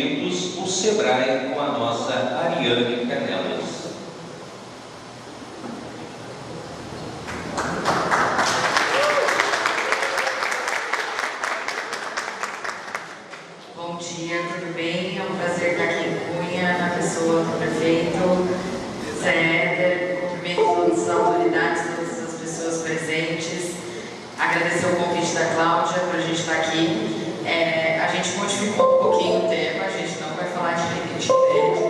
Desenvolvimentos, o SEBRAE, com a nossa Ariane Canelas. Bom dia, tudo bem? É um prazer estar aqui em Cunha, na pessoa do prefeito Zé Éder. Cumprimento todas as autoridades, todas as pessoas presentes. Agradecer o convite da Cláudia para a gente estar aqui. A gente modificou um pouquinho o tema, a gente não vai falar de limite de crédito,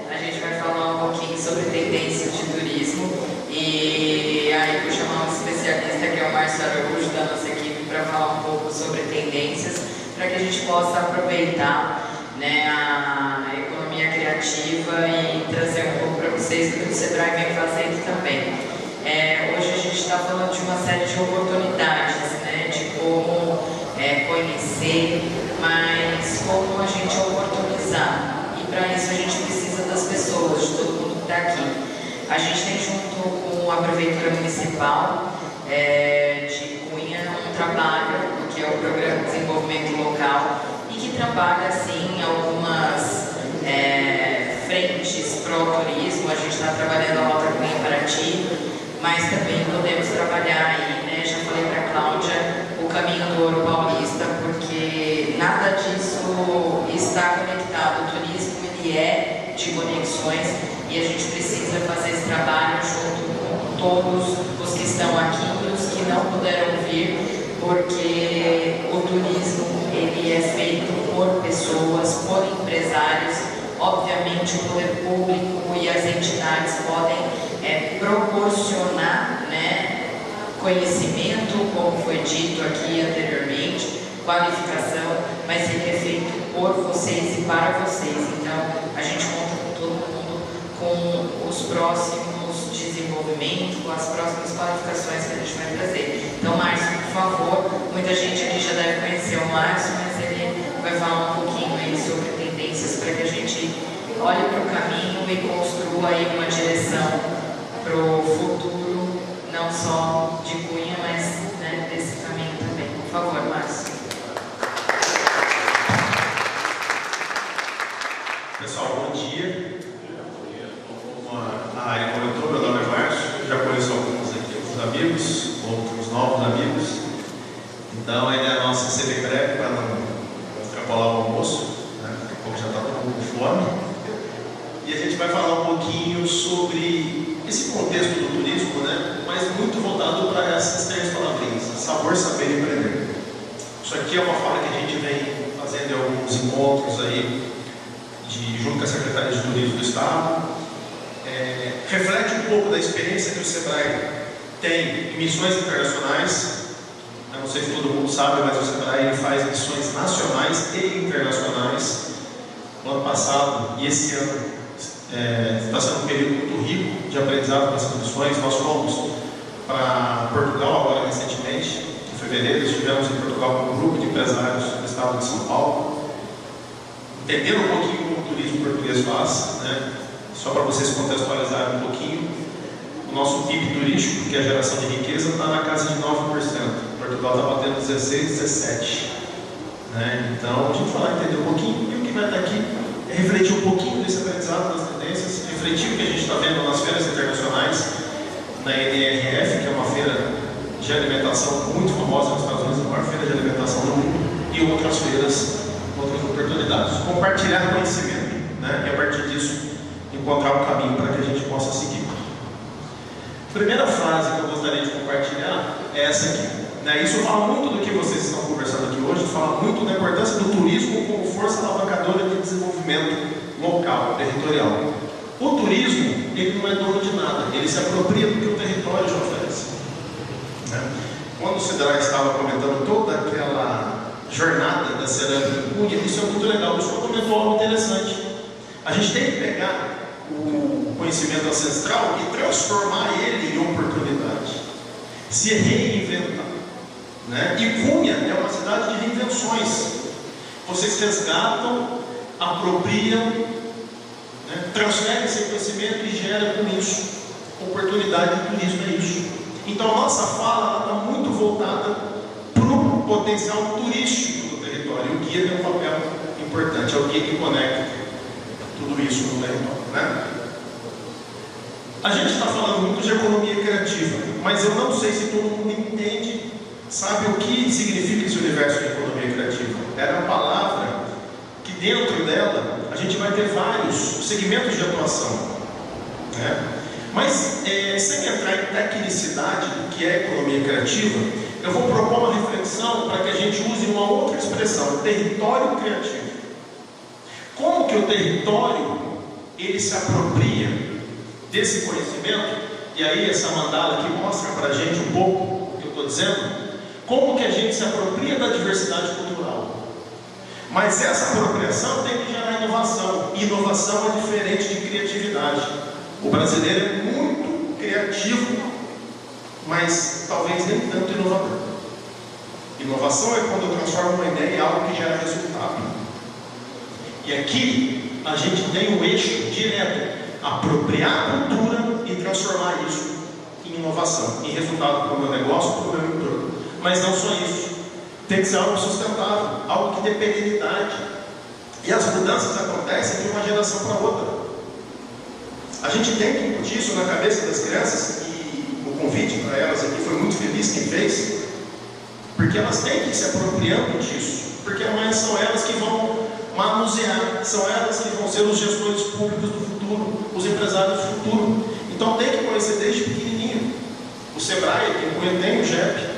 a gente vai falar um pouquinho sobre tendências de turismo. E aí vou chamar um especialista, que é o Márcio Araújo, da nossa equipe, para falar um pouco sobre tendências, para que a gente possa aproveitar, né, a economia criativa e trazer um pouco para vocês do que o SEBRAE vem fazendo também. Hoje a gente está falando de uma série de oportunidades, né, de como conhecer, mas como a gente oportunizar. E para isso a gente precisa das pessoas, de todo mundo que está aqui. A gente tem, junto com a Prefeitura Municipal de Cunha, um trabalho que é o Programa de Desenvolvimento Local e que trabalha, assim, algumas frentes pró-turismo. A gente está trabalhando a Rota Cunha Paraty, mas também podemos trabalhar aí, né? Já falei para a Cláudia, o caminho do ouro paulista, porque nada disso está conectado. O turismo, ele é de conexões e a gente precisa fazer esse trabalho junto com todos os que estão aqui e os que não puderam vir, porque o turismo, ele é feito por pessoas, por empresários. Obviamente o poder público e as entidades podem proporcionar, né, conhecimento, como foi dito aqui anteriormente, qualificação, mas ele é feito por vocês e para vocês. Então a gente conta com todo mundo, com os próximos desenvolvimentos, com as próximas qualificações que a gente vai trazer. Então, Márcio, por favor, muita gente aqui já deve conhecer o Márcio, mas ele vai falar um pouquinho aí sobre tendências para que a gente olhe para o caminho e construa aí uma direção para o futuro, não só de Cunha, mas, né, desse caminho também. Por favor, Márcio. Pessoal, bom dia. Como a Ari comentou, meu nome é Márcio. Eu já conheço alguns aqui, alguns amigos, outros novos amigos. Então, ele é a nossa CBCREP para não extrapolar o almoço, né? Daqui a pouco já está todo mundo com fome. E a gente vai falar um pouquinho sobre esse contexto do turismo, né? Mas muito voltado para essas três palavrinhas: sabor, saber e empreender. Isso aqui é uma fala que a gente vem fazendo em alguns encontros aí, junto com a Secretaria de Turismo do Estado. Reflete um pouco da experiência que o SEBRAE tem em missões internacionais. Eu não sei se todo mundo sabe, mas o SEBRAE faz missões nacionais e internacionais. No ano passado e esse ano está sendo um período muito rico de aprendizado para essas missões. Nós fomos para Portugal agora recentemente, em fevereiro. Estivemos em Portugal com um grupo de empresários do estado de São Paulo, entendendo um pouquinho como o turismo português faz, né? Só para vocês contextualizarem um pouquinho, o nosso PIB turístico, que é a geração de riqueza, está na casa de 9%. Portugal está batendo 16, 17%. Né? Então a gente vai entender um pouquinho, e o que vai estar aqui é refletir um pouquinho desse aprendizado, das tendências, refletir o que a gente está vendo nas feiras internacionais, na NRF, que é uma feira de alimentação muito famosa nos Estados Unidos, a maior feira de alimentação do mundo, e outras feiras, outras oportunidades. Compartilhar conhecimento, né? E a partir disso encontrar um caminho para que a gente possa seguir. A primeira frase que eu gostaria de compartilhar é essa aqui, né? Isso fala muito do que vocês estão conversando aqui hoje, fala muito da importância do turismo como força alavancadora de desenvolvimento local, territorial. O turismo, ele não é dono de nada, ele se apropria do que o território já oferece, né? Quando o SEBRAE estava comentando toda aquela jornada da cerâmica em Cunha, isso é muito legal. O senhor comentou algo interessante. A gente tem que pegar o conhecimento ancestral e transformar ele em oportunidade, se reinventar, né? E Cunha é uma cidade de reinvenções. Vocês resgatam, apropriam, né? Transferem esse conhecimento e geram com isso oportunidade de turismo. É isso. Então a nossa fala está muito voltada para o potencial turístico do território. E o guia tem um papel importante, é o que conecta tudo isso no território, né? A gente está falando muito de economia criativa, mas eu não sei se todo mundo entende, sabe o que significa esse universo de economia criativa. Era uma palavra que dentro dela a gente vai ter vários segmentos de atuação, né? Mas sem entrar em tecnicidade do que é economia criativa, eu vou propor uma reflexão para que a gente use uma outra expressão, território criativo. Como que o território ele se apropria desse conhecimento? E aí essa mandala aqui mostra para a gente um pouco o que eu estou dizendo. Como que a gente se apropria da diversidade cultural? Mas essa apropriação tem que gerar inovação. E inovação é diferente de criatividade. O brasileiro é muito criativo, mas talvez nem tanto inovador. Inovação é quando eu transformo uma ideia em algo que gera resultado. E aqui a gente tem um eixo direto: apropriar a cultura e transformar isso em inovação, em resultado para o meu negócio, para o meu entorno. Mas não só isso. Tem que ser algo sustentável, algo que dê perenidade. E as mudanças acontecem de uma geração para outra. A gente tem que incutir isso na cabeça das crianças, e o convite para elas aqui foi muito feliz quem fez, porque elas têm que ir se apropriando disso, porque amanhã são elas que vão manusear, são elas que vão ser os gestores públicos do futuro, os empresários do futuro. Então tem que conhecer desde pequenininho. O Sebrae, quem tem o GEP,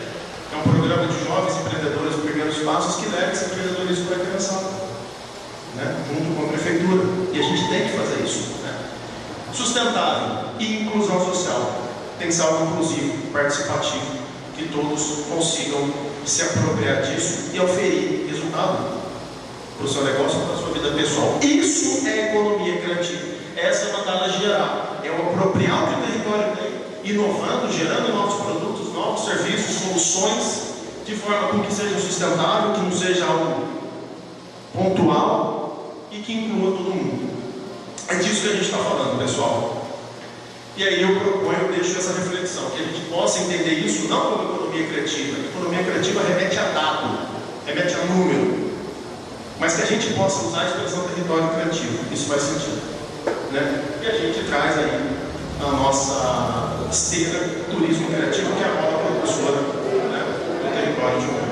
é um programa de jovens empreendedores de primeiros passos que leva esse empreendedorismo para a criançada, né? Junto com a prefeitura. E a gente tem que fazer isso, né? Sustentável e inclusão social. Tem que ser algo inclusivo, participativo, que todos consigam se apropriar disso e oferir resultado para o seu negócio, para a sua vida pessoal. Isso é economia criativa. Essa é uma mandala geral. É o apropriar o que o território tem, inovando, gerando novos produtos, novos serviços, soluções, de forma com que seja sustentável, que não seja algo pontual e que inclua todo mundo. É disso que a gente está falando, pessoal. E aí eu proponho, eu deixo essa reflexão, que a gente possa entender isso não como economia criativa. Economia criativa remete a dado, remete a número, mas que a gente possa usar a expressão território criativo. Isso faz sentido, né? E a gente traz aí a nossa esteira turismo criativo, que é a moda propulsora, né, do território de hoje.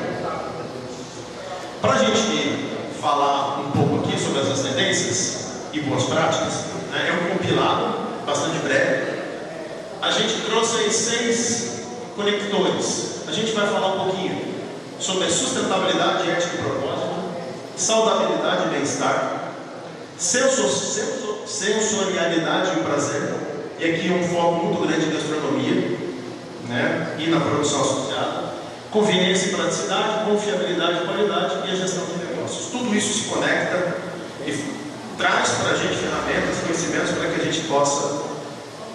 Para a gente falar um pouco aqui sobre essas tendências e boas práticas, né, é um compilado bastante breve. A gente trouxe aí 6 conectores. A gente vai falar um pouquinho sobre sustentabilidade, ética e propósito, saudabilidade e bem-estar, sensorialidade e prazer, e aqui um foco muito grande em gastronomia, né, e na produção associada, conveniência e praticidade, confiabilidade e qualidade e a gestão de negócios. Tudo isso se conecta e traz para a gente ferramentas, conhecimentos para que a gente possa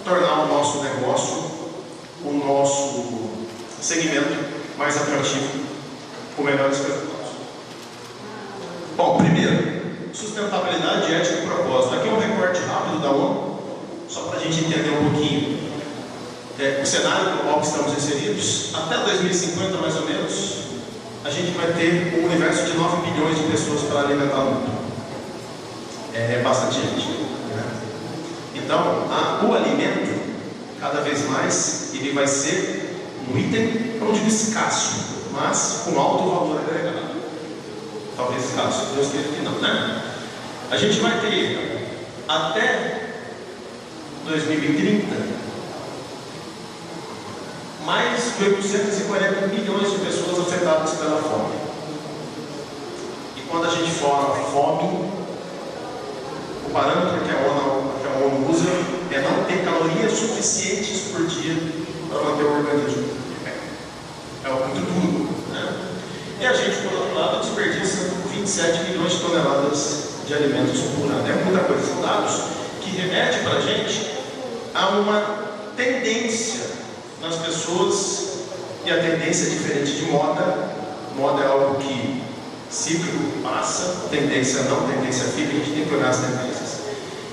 tornar o nosso negócio, o nosso segmento mais atrativo, com melhores resultados. Bom, primeiro, sustentabilidade, ética e propósito. Aqui é um recorte rápido da ONU, só para a gente entender um pouquinho o cenário no qual estamos inseridos. Até 2050, mais ou menos, a gente vai ter um universo de 9 bilhões de pessoas para alimentar o mundo. É bastante gente, né? Então, o alimento, cada vez mais, ele vai ser um item, não digo escasso, mas com alto valor agregado. Talvez escasso, Deus queira que não, né? A gente vai ter, até 2030, mais de 840 milhões de pessoas afetadas pela fome. E quando a gente fala fome, o parâmetro que a ONU usa é não ter calorias suficientes por dia para manter o organismo. É algo muito duro, né? E a gente, por outro lado, desperdiça 27 milhões de toneladas de alimentos por ano. É muita coisa. São dados que remetem para a gente a uma tendência nas pessoas, e a tendência é diferente de moda. Moda é algo que ciclo passa, tendência não, tendência fica, a gente tem que olhar as tendências.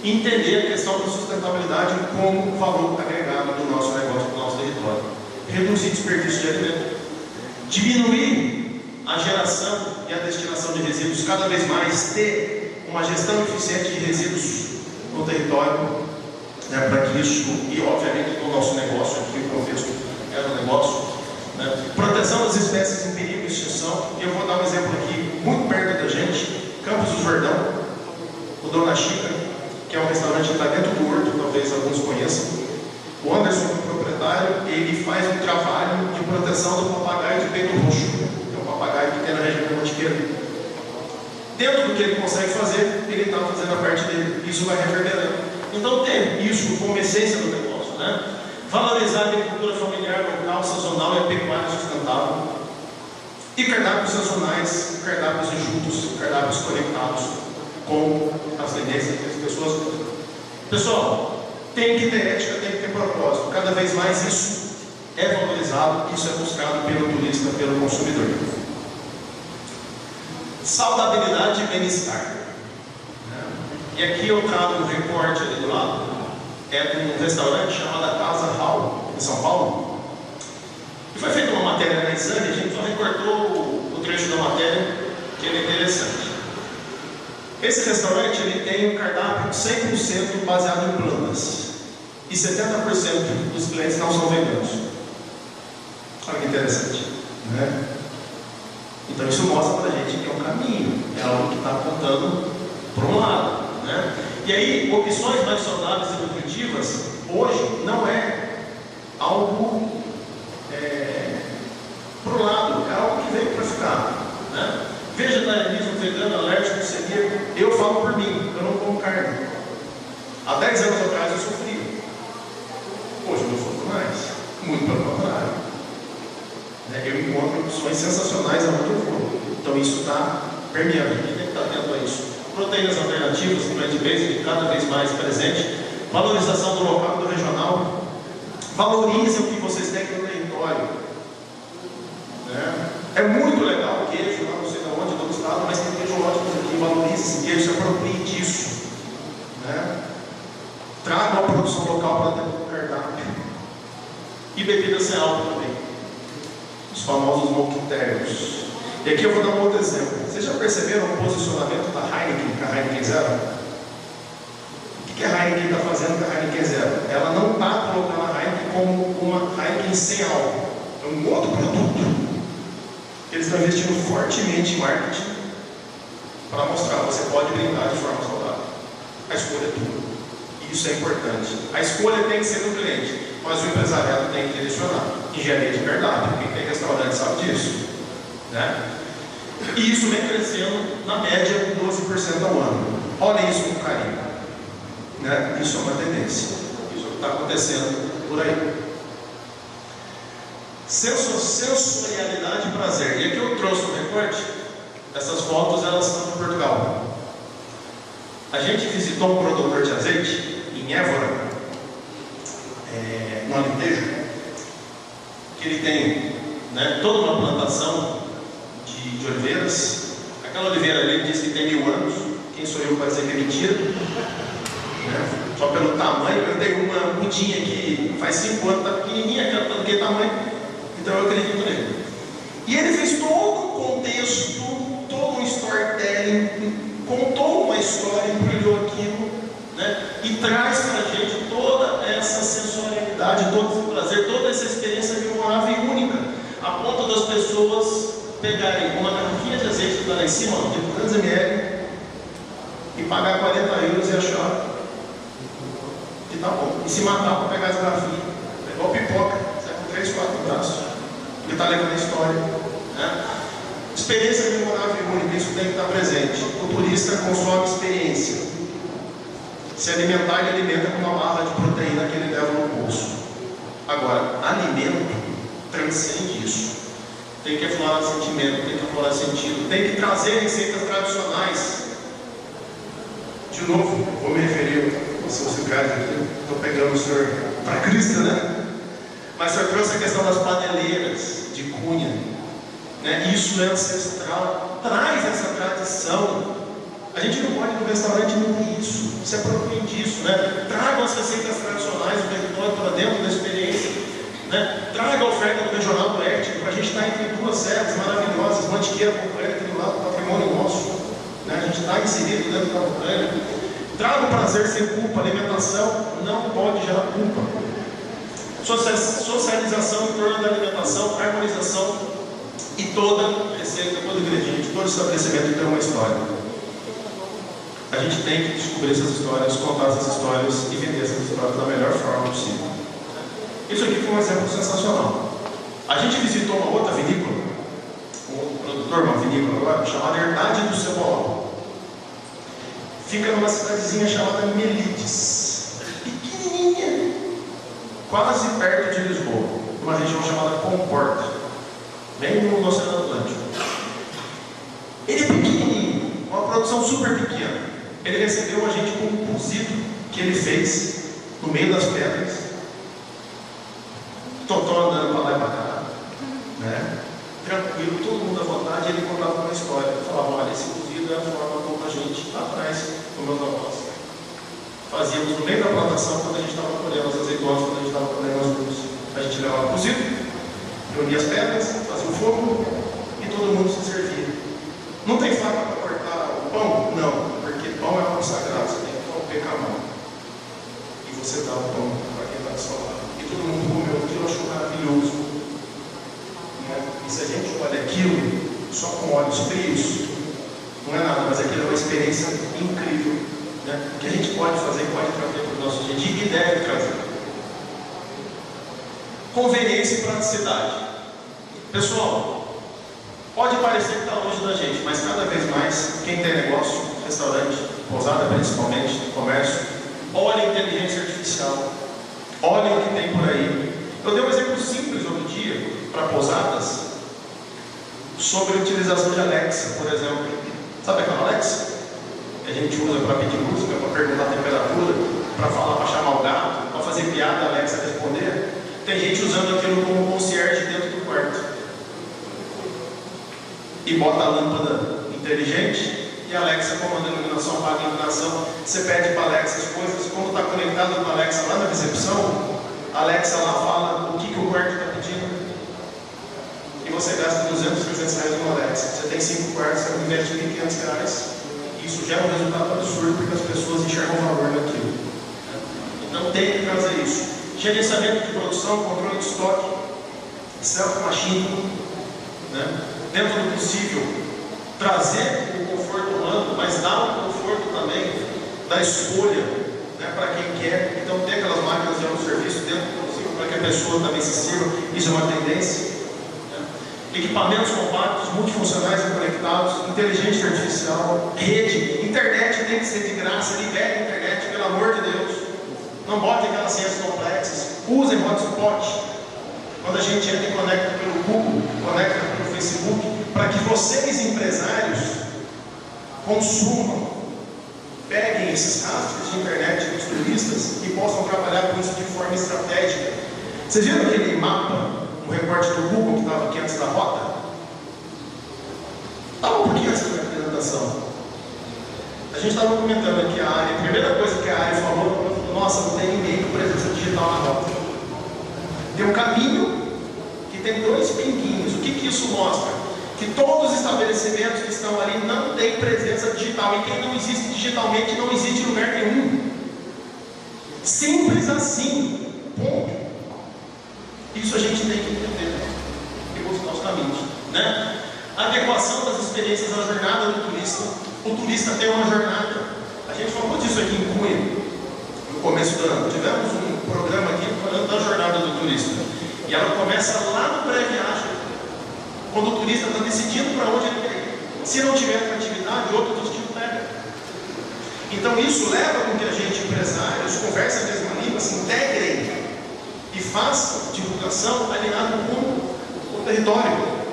E entender a questão da sustentabilidade como valor agregado do nosso negócio, do nosso território. Reduzir desperdício de alimento. Diminuir a geração e a destinação de resíduos, cada vez mais ter uma gestão eficiente de resíduos no território, né, para que isso, e obviamente no nosso negócio, aqui o contexto é um negócio, né, proteção das espécies em perigo de extinção. Eu vou dar um exemplo aqui, muito perto da gente, Campos do Jordão, o Dona Chica, que é um restaurante que está dentro do Horto, talvez alguns conheçam. O Anderson, o proprietário, ele faz um trabalho de proteção do papagaio de peito roxo, que é um papagaio que tem na região da Mantiqueira. Dentro do que ele consegue fazer, ele está fazendo a parte dele. Isso vai reverberando. Então, ter isso como essência do negócio, né? Valorizar a agricultura familiar, local, sazonal e a pecuária sustentável. E cardápios sazonais, cardápios enxutos, cardápios conectados com as tendências que as pessoas. Pessoal, tem que ter ética, tem que ter propósito. Cada vez mais isso é valorizado, isso é buscado pelo turista, pelo consumidor. Saudabilidade e bem-estar. E aqui eu trago um recorte ali do lado. É de um restaurante chamado Casa Hall, em São Paulo. E foi feita uma matéria na Exame, a gente só recortou o trecho da matéria, que ele é interessante. Esse restaurante ele tem um cardápio 100% baseado em plantas. E 70% dos clientes não são veganos. Olha que interessante, né? Então isso mostra para a gente que é um caminho, é algo que está apontando para um lado, né? E aí, opções mais saudáveis e nutritivas, hoje, não é algo para o lado, é algo que veio para ficar, né? Vegetarianismo, vegano, alérgico, celíaco, eu falo por mim, eu não como carne. Há 10 anos atrás eu sofria. Hoje eu não sofro mais, muito pelo contrário. Eu encontro opções sensacionais aonde eu vou. Então isso está permeando, a gente tem que estar atento a isso. Proteínas alternativas, plant-based, cada vez mais presente. Valorização do local e do regional. Valorize o que vocês têm no território. É muito legal o queijo, lá não sei de onde, do estado, mas tem queijo ótimo aqui. Valorize esse queijo, se aproprie disso. Traga a produção local para dentro do cardápio. E bebidas sem álcool também. Os famosos moquiteiros. E aqui eu vou dar um outro exemplo. Vocês já perceberam o posicionamento da Heineken, com a Heineken Zero? O que a Heineken está fazendo com a Heineken Zero? Ela não está colocando a Heineken como uma Heineken sem álcool. É um outro produto. Eles estão investindo fortemente em marketing para mostrar que você pode brindar de forma saudável. A escolha é tua. E isso é importante. A escolha tem que ser do cliente, mas o empresariado tem que direcionar. Engenharia de cardápio, quem tem restaurante sabe disso, né? E isso vem crescendo na média 12% ao ano. Olhem isso com carinho, né? Isso é uma tendência. Isso está acontecendo por aí. Sensorialidade e prazer. E aqui eu trouxe um recorte. Essas fotos elas são de Portugal. A gente visitou um produtor de azeite em Évora, no Alentejo, que ele tem, né, toda uma plantação de oliveiras. Aquela oliveira ali diz que tem 1000 anos. Quem sou eu para dizer que é mentira? Só pelo tamanho. Eu tenho uma mudinha que faz 5 anos, está pequenininha, aquele tamanho. Então eu acredito nele. E ele fez todo um contexto, todo um storytelling, contou uma história, embrulhou aquilo, né? E traz para a gente toda essa sensorialidade, todo esse prazer, toda essa experiência memorável e única, a ponto das pessoas pegarem uma garrafinha de azeite que está lá em cima, de 200 ml, e pagar 40 euros e achar que tá bom. E se matar para pegar as garrafinhas. É igual pipoca, sai com 3, 4 braços. Ele está levando a história, né? Experiência memorável e única, isso tem que estar presente. O turista consome experiência. Se alimentar, ele alimenta com uma barra de proteína que ele leva no bolso. Agora, alimento transcende isso. Tem que aflorar sentimento, tem que aflorar sentido, tem que trazer receitas tradicionais. De novo, vou me referir aos seus Ricardo aqui. Estou pegando o senhor para Cristo, né? Mas o senhor trouxe a questão das paneleiras de cunha, né? Isso é ancestral, traz essa tradição. A gente não pode ir no restaurante e não ter isso, se aproprie disso, né? Traga as receitas tradicionais do território para dentro da experiência, né? Traga o oferta do Regional do Oeste, para a gente estar entre duas serras maravilhosas, Mantiqueira, Bocaina, aquele lado do patrimônio nosso, né? A gente está inserido dentro da montanha. Traga o prazer sem culpa, alimentação não pode gerar culpa. Socialização em torno da alimentação, harmonização e toda receita, todo ingrediente, todo estabelecimento tem uma história. A gente tem que descobrir essas histórias, contar essas histórias e vender essas histórias da melhor forma possível. Isso aqui foi um exemplo sensacional. A gente visitou uma outra vinícola, um produtor, uma vinícola agora, chamada Herdade do Cebolão. Fica numa cidadezinha chamada Melides, pequenininha, quase perto de Lisboa, numa região chamada Comporta, bem no Oceano Atlântico. Ele é pequenininho, uma produção super pequena. Ele recebeu a gente com um cozido que ele fez no meio das pedras. Totó andando para lá e para cá, né? Tranquilo, todo mundo à vontade. Ele contava uma história. Ele falava: olha, esse cozido é a forma como a gente lá atrás, com meus avós, fazíamos no meio da plantação, quando a gente estava colhendo as azeitonas, quando a gente estava colhendo as uvas. A gente levava o cozido, reunia as pedras, fazia o fogo e todo mundo se servia. Não tem faca para cortar o pão? Não, porque pão é algo sagrado, você tem que romper com a mão. E você dá o pão para quem está do seu lado. E todo mundo comeu aquilo, achou maravilhoso. Né? E se a gente olha aquilo só com olhos frios, não é nada, mas aquilo é uma experiência incrível. Né? Que a gente pode fazer, pode trazer para o nosso dia a dia e deve trazer. Conveniência e praticidade. Pessoal, pode parecer que está longe da gente, mas cada vez mais, quem tem negócio, restaurante, pousada principalmente, comércio, olha a inteligência artificial, olha o que tem por aí. Eu dei um exemplo simples outro dia, para pousadas, sobre a utilização de Alexa, por exemplo. Sabe aquela Alexa? Que a gente usa para pedir música, para perguntar a temperatura, para falar, para chamar o gato, para fazer piada, a Alexa responder. Tem gente usando aquilo como concierge dentro do quarto. E bota a lâmpada inteligente e a Alexa comanda a iluminação, apaga a iluminação. Você pede para a Alexa as coisas. Quando está conectado com a Alexa lá na recepção, a Alexa lá fala o que o quarto está pedindo. E você gasta 200, 300 reais numa Alexa. Você tem 5 quartos, você investe R$1.500. Isso gera um resultado absurdo porque as pessoas enxergam valor naquilo. Então tem que trazer isso. Gerenciamento de produção, controle de estoque, self-machine, né? Dentro do possível, trazer o conforto humano, mas dar um conforto também da escolha, né, para quem quer. Então ter aquelas máquinas de autosserviço dentro do possível para que a pessoa também se sirva. Isso é uma tendência. Equipamentos compactos, multifuncionais e conectados, inteligência artificial, rede, internet tem que ser de graça, libere a internet, pelo amor de Deus. Não botem aquelas senhas complexas, usem hotspot. Quando a gente entra e conecta pelo Google, conecta pelo Facebook, para que vocês, empresários, consumam, peguem esses rastros de internet dos turistas e possam trabalhar com isso de forma estratégica. Vocês viram aquele mapa? O recorte do Google que estava aqui antes da rota? Estava um pouquinho antes da minha apresentação. A gente estava comentando aqui a área. A primeira coisa que a área falou: nossa, não tem ninguém com presença digital na rota. Tem um caminho que tem 2 pinguinhos. O que isso mostra? Que todos os estabelecimentos que estão ali não têm presença digital. E quem não existe digitalmente não existe em lugar nenhum. Simples assim. Ponto. Isso a gente tem que entender e buscar os caminhos, né? Adequação das experiências à jornada do turista. O turista tem uma jornada. A gente falou disso aqui em Cunha, no começo do ano. Tivemos um programa aqui falando da jornada do turista. E ela começa lá no pré-viagem, quando o turista está decidindo para onde ele quer ir. Se não tiver atratividade, outro destino pega. Então isso leva com que a gente, empresários, conversem a mesma língua, se integrem e faça divulgação alinhada com o território.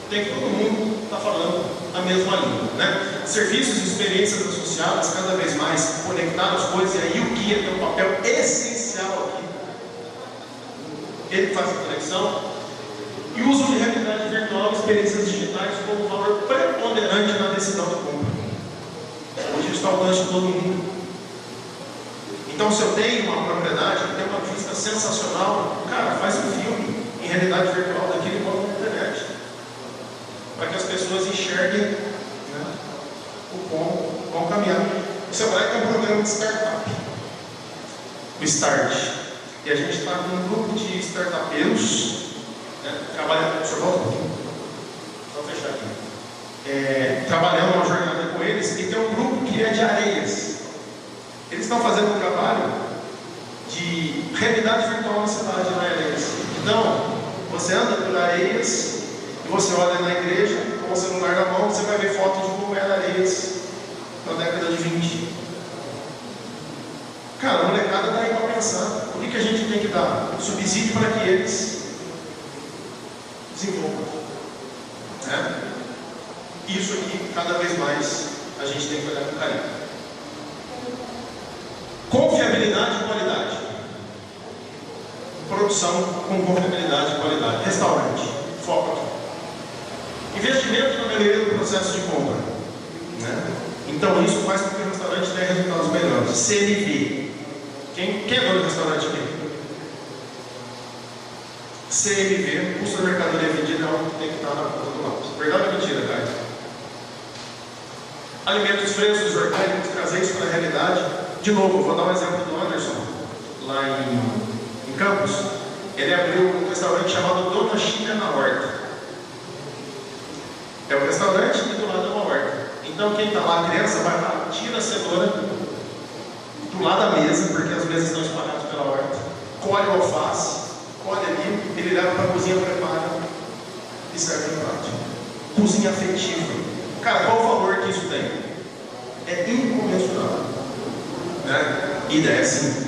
Tem que todo mundo estar falando a mesma língua, né? Serviços e experiências associadas cada vez mais conectados às coisas, e aí o guia tem um papel essencial aqui. Ele faz a conexão e uso de realidade virtual e experiências digitais como valor preponderante na decisão de compra. Hoje está ao alcance de todo mundo. Então, se eu tenho uma propriedade que tem uma vista sensacional, cara, faz um filme, em realidade virtual daquele encontro na internet, para que as pessoas enxerguem, né, o como vão caminhar. O Sebrae tem um programa de startup, o Start, e a gente está com um grupo de startupeiros, né, trabalhando, deixa eu voltar um pouquinho, só fechar aqui, trabalhando uma jornada com eles, e tem um grupo que é de Areias. Eles estão fazendo um trabalho de realidade virtual na cidade, na Areias. Então, você anda por Areias e você olha na igreja com o celular na mão, você vai ver fotos de como era Areias na década de 20. Cara, a molecada está aí para pensar. O que a gente tem que dar? Subsídio para que eles desenvolvam. Né? Isso aqui, cada vez mais, a gente tem que olhar com carinho. Confiabilidade e qualidade. Produção com confiabilidade e qualidade. Restaurante. Foco aqui. Investimento na melhoria do processo de compra. Né? Então isso faz com que o restaurante tenha resultados melhores. CMV. Quem é dono do restaurante aqui? CMV, custo da mercadoria vendida, é algo que tem que estar na ponta do lápis. Verdade ou mentira, cara? Alimentos frescos, orgânicos, trazer isso para a realidade. De novo, vou dar um exemplo do Anderson, lá em Campos. Ele abriu um restaurante chamado Dona China na Horta. É um restaurante e do lado é uma horta. Então quem está lá, a criança, vai lá, tira a cenoura do lado da mesa, porque as mesas estão espalhadas pela horta, colhe o alface, colhe ali, ele leva para a cozinha, prepara e serve no prato. Cozinha afetiva. Cara, qual o valor que isso tem? É incomensurável. Né? Ideia sim.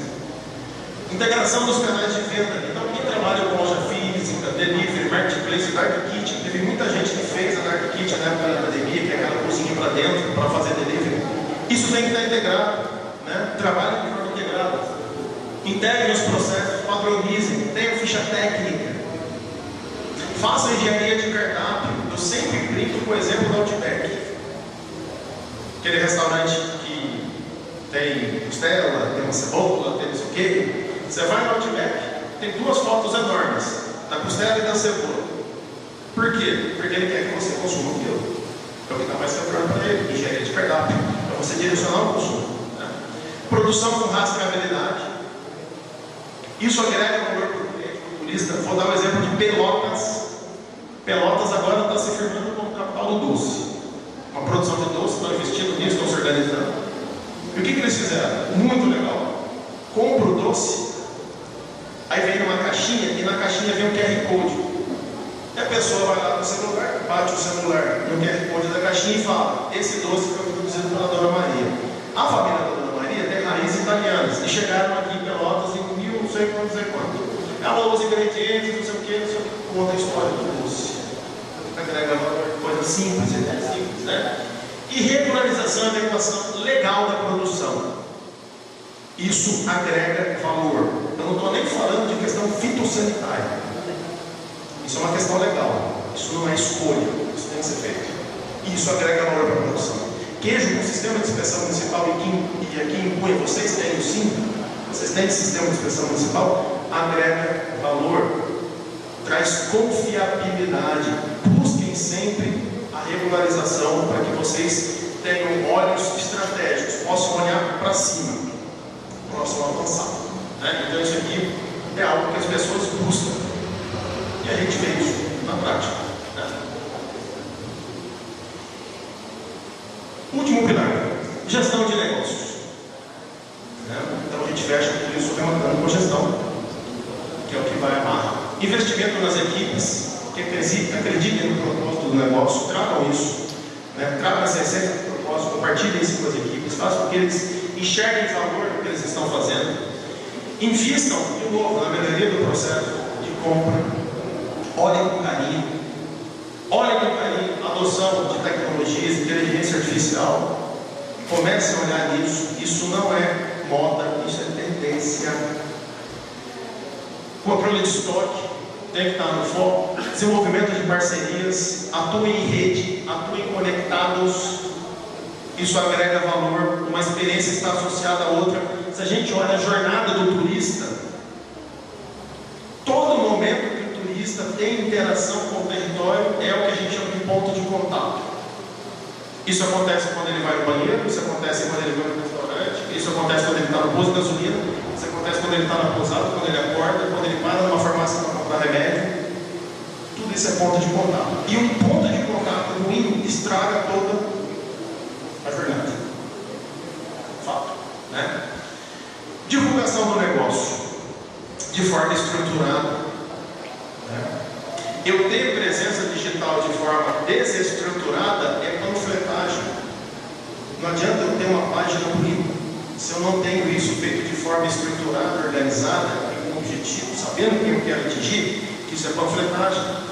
Integração dos canais de venda. Então, quem trabalha com loja física, delivery, marketplace, dark kitchen, teve muita gente que fez a dark kitchen na época da pandemia, que é aquela cozinha para dentro, para fazer delivery. Isso tem que estar integrado. Né? Trabalhe de forma integrada. Integrem os processos, padronizem, tenham ficha técnica. Façam engenharia de cardápio. Eu sempre brinco com o exemplo do Outback. Aquele restaurante que tem costela, tem uma cebola, tem não sei o quê. Você vai no Outback, tem duas fotos enormes, da costela e da cebola. Por quê? Porque ele quer que você consuma aquilo. É o que está mais central para ele, engenharia de cardápio. Para você direcionar o consumo. Né? Produção com rastreabilidade. Isso agrega valor para o cliente, para o turista. Vou dar um exemplo de Pelotas. Pelotas agora está se firmando como capital do doce. Uma produção de doce, estão investindo nisso, estão se organizando. E o que eles fizeram? Muito legal. Compra o doce, aí vem numa caixinha, e na caixinha vem um QR Code. E a pessoa vai lá no celular, bate o celular no QR Code da caixinha e fala: esse doce foi produzido pela Dona Maria. A família da Dona Maria tem raízes italianas, e chegaram aqui em Pelotas em 1000, não sei quanto. Ela usa ingredientes, não sei o que, conta a história do doce. Agrega valor, coisa simples, né? E regularização e adequação legal da produção. Isso agrega valor. Eu não estou nem falando de questão fitossanitária. Isso é uma questão legal. Isso não é escolha. Isso tem que ser feito. Isso agrega valor para a produção. Queijo com sistema de inspeção municipal e aqui em Cunha, vocês têm o sim? Vocês têm sistema de inspeção municipal? Agrega valor. Traz confiabilidade. Busquem sempre a regularização para que vocês tenham olhos estratégicos, possam olhar para cima, possam avançar. Né? Então isso aqui é algo que as pessoas buscam. E a gente vê isso na prática. Né? Último pilar, gestão de negócios. Né? Então a gente fecha tudo isso rematando com gestão, que é o que vai amarrar. Investimento nas equipes que acreditem no propósito do negócio, tragam isso, né? Tragam essa essência do propósito, compartilhem isso com as equipes, façam com que eles enxerguem valor no que eles estão fazendo, invistam de novo na melhoria do processo de compra, olhem com carinho, a adoção de tecnologias, inteligência artificial, comecem a olhar nisso. Isso não é moda, isso é tendência. Controle de estoque tem que estar no foco. Desenvolvimento de parcerias, atuem em rede, atuem conectados. Isso agrega valor. Uma experiência está associada a outra. Se a gente olha a jornada do turista, todo momento que o turista ter interação com o território é o que a gente chama de ponto de contato. Isso acontece quando ele vai ao banheiro, isso acontece quando ele vai no restaurante, isso acontece quando ele está no posto de gasolina, isso acontece quando ele está na pousada, quando ele acorda, quando ele para numa farmácia para comprar remédio. Tudo isso é ponto de contato. E um ponto de contato ruim estraga toda a jornada. Fato, né? Divulgação do negócio de forma estruturada, né? Eu ter presença digital de forma desestruturada é panfletagem. Não adianta eu ter uma página bonita se eu não tenho isso feito de forma estruturada, organizada, com um objetivo, sabendo quem eu quero atingir. Isso é panfletagem.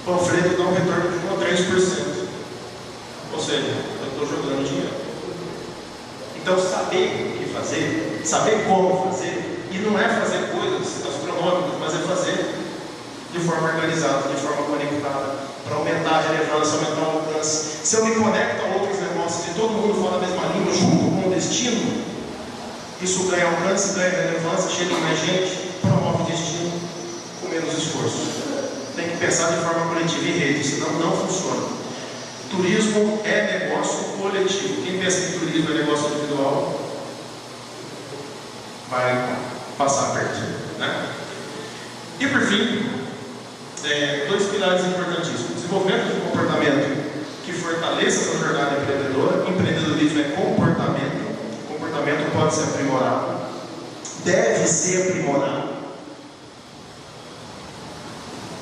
Panfleto dá um retorno de 1 a 3%. Ou seja, eu estou jogando dinheiro. Então, saber o que fazer, saber como fazer, e não é fazer coisas astronômicas, mas é fazer de forma organizada, de forma conectada, para aumentar a relevância, aumentar o alcance. Se eu me conecto a outros negócios e todo mundo fala a mesma língua, junto com o destino, isso ganha alcance, ganha relevância, chega mais gente, promove destino com menos esforço. Tem que pensar de forma coletiva e rede, senão não funciona. Turismo é negócio coletivo. Quem pensa que turismo é negócio individual vai passar perto, né? E por fim, 2 pilares importantíssimos: desenvolvimento de comportamento que fortaleça essa jornada empreendedora. Empreendedorismo é comportamento. Comportamento pode ser aprimorado, deve ser aprimorado.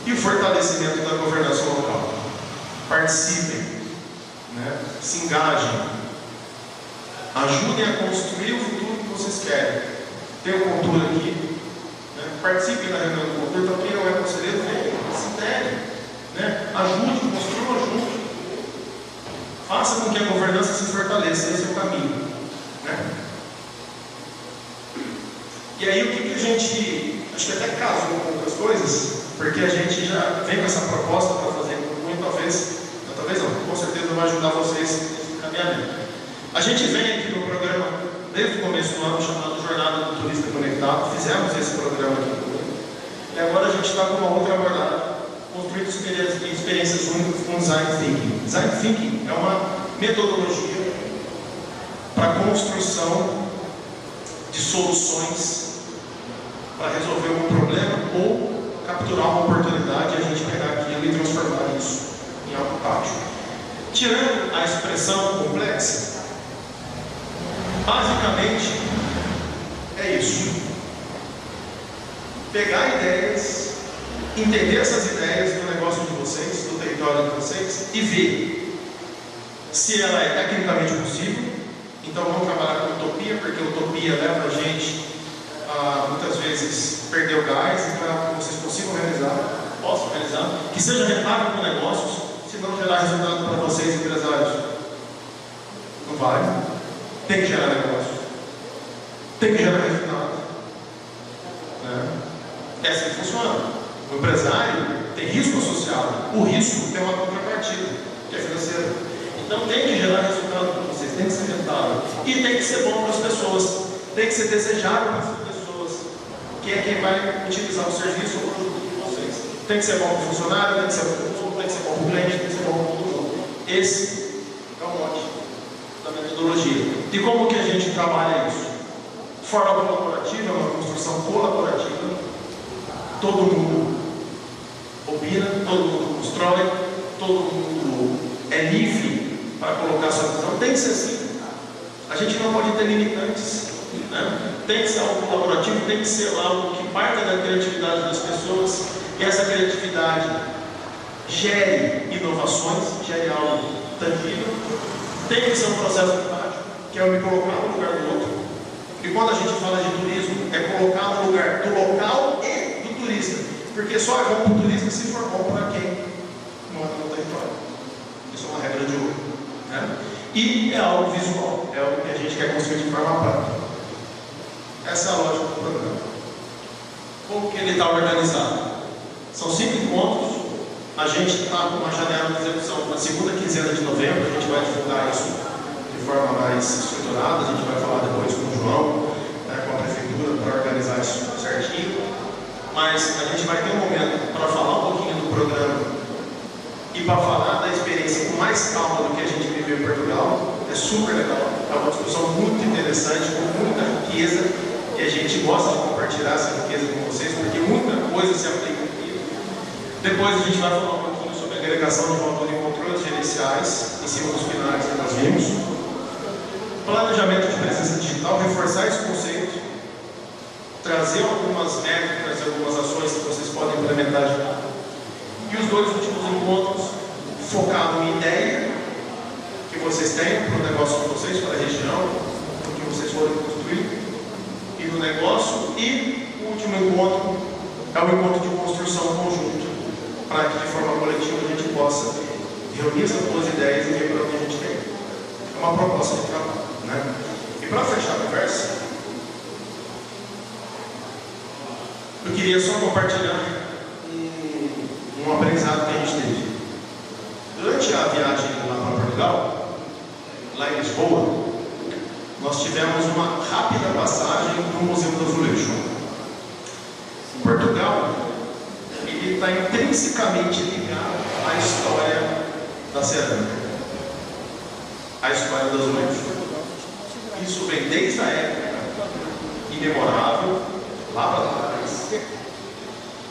E o fortalecimento da governança local. Participem, né? Se engajem, ajudem a construir o futuro que vocês querem. Tem uma cultura aqui, né? Participem da reunião do cultura. Então, quem não é conselheiro, venha, se integrem, né? Ajude, construam junto. Faça com que a governança se fortaleça. Esse é o caminho, né? E aí, o que a gente, acho que até casou com outras coisas, porque a gente já vem com essa proposta para fazer muito, talvez não, com certeza vai ajudar vocês nesse caminhamento. A gente vem aqui no programa, desde o começo do ano, chamado Jornada do Turista Conectado. Fizemos esse programa aqui, e agora a gente está com uma outra abordagem, construindo experiências únicas com Design Thinking. Design Thinking é uma metodologia para a construção de soluções para resolver um problema ou capturar uma oportunidade e a gente pegar aquilo e transformar isso em algo tátil. Tirando a expressão complexa, basicamente é isso: pegar ideias, entender essas ideias do negócio de vocês, do território de vocês, e ver se ela é tecnicamente possível. Então vamos trabalhar com utopia, porque utopia leva a gente a muitas vezes perder o gás, e para que vocês consigam realizar, possam realizar, que seja rentável com negócios, se não gerar resultado para vocês, empresários. Não vai. Tem que gerar negócio. Tem que gerar resultado. É assim que funciona. O empresário tem risco associado. O risco tem uma contrapartida, que é financeira. Então tem que gerar resultado para vocês, tem que ser rentável. E tem que ser bom para as pessoas. Tem que ser desejável para as pessoas, que é quem vai utilizar o serviço ou o produto de vocês. Tem que ser bom para o funcionário, tem que ser bom para o cliente, tem que ser bom para todo mundo. Esse é o mote da metodologia. E como que a gente trabalha isso? Forma colaborativa, uma construção colaborativa. Todo mundo opina, todo mundo constrói, todo mundo é livre para colocar sua visão. Tem que ser assim. A gente não pode ter limitantes, né? Tem que ser algo colaborativo, tem que ser algo que parta da criatividade das pessoas, e essa criatividade gere inovações, gere algo tangível. Tem que ser um processo prático, que é eu me colocar no lugar do outro. E quando a gente fala de turismo, é colocar no lugar do local e do turista, porque só é bom para o turista se for bom para quem mora no território. Isso é uma regra de ouro, né? E é algo visual, é algo que a gente quer construir de forma prática. Essa é a lógica do programa. Como que ele está organizado? São 5 encontros. A gente está com uma janela de execução na segunda quinzena de novembro. A gente vai divulgar isso de forma mais estruturada. A gente vai falar depois com o João, né, com a prefeitura, para organizar isso certinho. Mas a gente vai ter um momento para falar um pouquinho para falar da experiência com mais calma do que a gente viveu em Portugal. É super legal, é uma discussão muito interessante, com muita riqueza, e a gente gosta de compartilhar essa riqueza com vocês, porque muita coisa se aplica aqui. Depois a gente vai falar um pouquinho sobre a agregação de valor e controles gerenciais, em cima dos pilares que nós vimos. Planejamento de presença digital, reforçar esse conceito, trazer algumas métricas e algumas ações que vocês podem implementar já. E os dois últimos encontros, focado em ideia que vocês têm para o negócio de vocês, para a região, para o que vocês forem construir, e no negócio. E o último encontro é o encontro de construção conjunta, para que de forma coletiva a gente possa reunir essas duas ideias e ver para onde a gente quer. É uma proposta de trabalho, né? E para fechar a conversa, eu queria só compartilhar um aprendizado que a gente teve. Durante a viagem lá para Portugal, lá em Lisboa, nós tivemos uma rápida passagem do Museu do Azulejo. Portugal, ele está intrinsecamente ligado à história da cerâmica, à história do azulejo. Isso vem desde a época imemorável, lá para trás.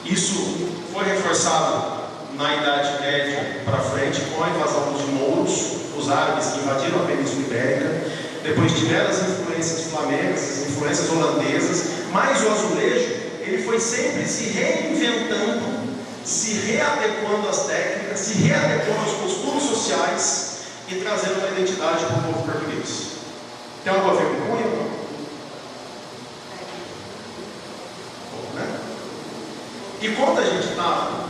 Isso foi reforçado na Idade Média para frente, com a invasão dos mouros, os árabes que invadiram a Península Ibérica. Depois tiveram as influências flamengas, as influências holandesas, mas o azulejo, ele foi sempre se reinventando, se readequando às técnicas, se readequando aos costumes sociais e trazendo uma identidade para o povo português. Tem algo a ver com cunha ou não? Né? E quando a gente está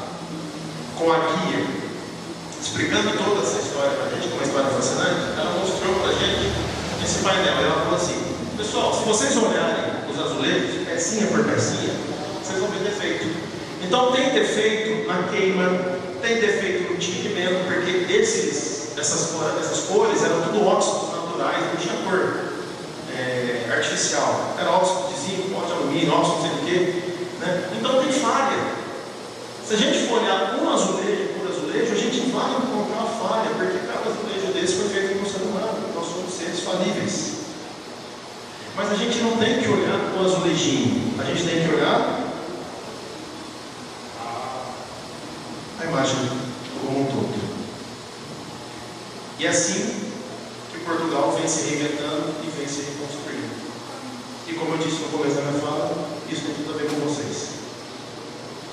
com a guia explicando toda essa história para a gente, uma história fascinante, ela mostrou para a gente esse painel. Ela falou assim: pessoal, se vocês olharem os azulejos, pecinha por pecinha, vocês vão ver defeito. Então tem defeito na queima, tem defeito no tingimento, porque essas cores eram tudo óxidos naturais, não tinha cor artificial. Era óxido de zinco, pó de alumínio, óxido de não sei o quê, né? Então tem falha. Se a gente for olhar um azulejo por azulejo, a gente vai encontrar uma falha, porque cada azulejo desse foi feito por um ser humano. Nós somos seres falíveis. Mas a gente não tem que olhar o azulejinho, a gente tem que olhar a imagem como um todo. E é assim que Portugal vem se reinventando e vem se reconstruindo. E como eu disse no começo da minha fala, isso tem tudo a ver com vocês.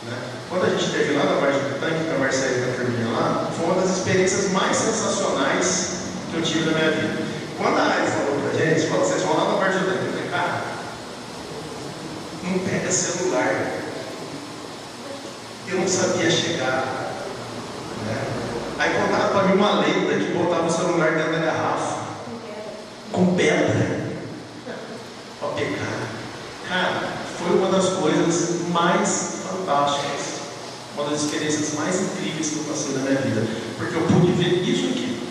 Né? Quando a gente esteve lá na Vargem do Tanque, com a Marcela e a Firminha lá, foi uma das experiências mais sensacionais que eu tive na minha vida. Quando a Ari falou pra gente, falou: vocês vão lá na Vargem do Tanque. Eu falei: cara, não pega celular. Eu não sabia chegar. Né? Aí contaram para mim uma lenda que botava o celular dentro da garrafa, com pedra, para pegar. Cara, foi uma das coisas mais fantásticas, uma das experiências mais incríveis que eu passei na minha vida, porque eu pude ver isso aqui.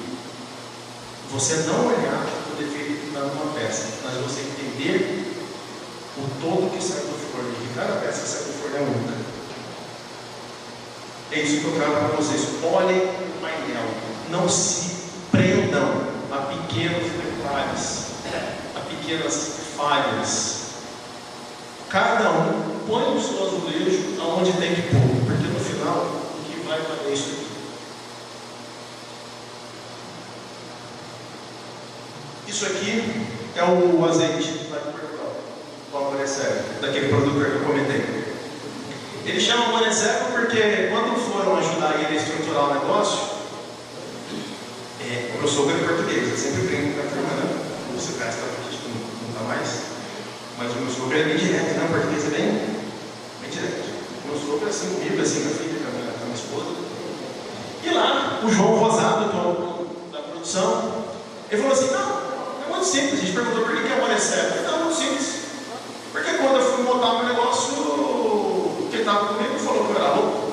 Você não olhar o defeito que está numa peça, mas você entender o todo que sai do forno, que cada peça que sai do forno é única. É isso que eu trago para vocês. Olhem o painel, não se prendam a pequenos detalhes, a pequenas falhas. Cada um põe o seu azulejo aonde tem que pôr, porque no final o que vai valer isso aqui. Isso aqui é o azeite lá de Portugal, o Amorecego, daquele produtor que eu comentei. Ele chama Amorecego porque quando foram ajudar ele a estruturar o negócio, o meu sogro é português, eu sempre brinco com a turma, né? Você gasta, a gente não está mais. Mas o meu sogro é bem direto, né? O português é bem direto. O meu sogro é assim comigo, assim com a filha, com a minha esposa. E lá, o João Rosado, que é o da produção, ele falou assim: não, é muito simples. A gente perguntou por que é Amorecego. Ele falou: não, é muito simples. Porque quando eu fui montar o meu negócio, quem estava comigo falou que eu era louco.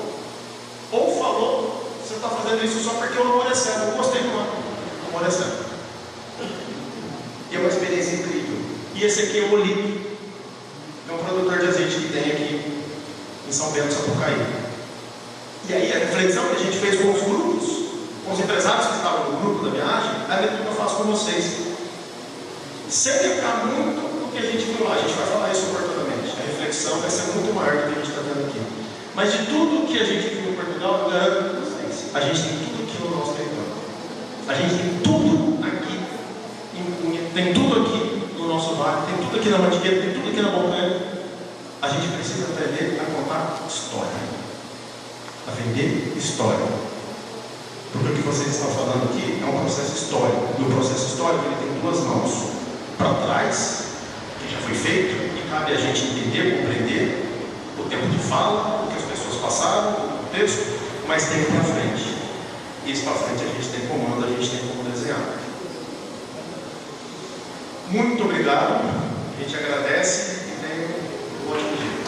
Ou falou: você está fazendo isso só porque eu Amorecego. Eu gostei do nome, Amorecego. E é uma experiência incrível. E esse aqui é o Olímpio, é um produtor de azeite que tem aqui em São Bento, Sapucaí. E aí a reflexão que a gente fez com os grupos com os empresários que estavam no grupo da viagem, é a leitura que eu faço com vocês. Sem pecar muito do que a gente viu lá, a gente vai falar isso oportunamente. A reflexão vai ser muito maior do que a gente está tendo aqui. Mas de tudo que a gente viu em Portugal, eu garanto para vocês, a gente tem tudo aqui no nosso território. A gente tem tudo aqui em Cunha, tem tudo aqui no nosso vale, tem tudo aqui na Mantiqueira, tem tudo aqui na Montanha. A gente precisa aprender a contar história, a vender história. Porque o que vocês estão falando aqui é um processo histórico. E o processo histórico ele tem duas mãos. Para trás, que já foi feito, e cabe a gente entender, compreender o tempo de fala, o que as pessoas passaram, o texto, mas tem para frente. E isso para frente a gente tem comando, a gente tem como desenhar. Muito obrigado, a gente agradece e tenha um ótimo dia.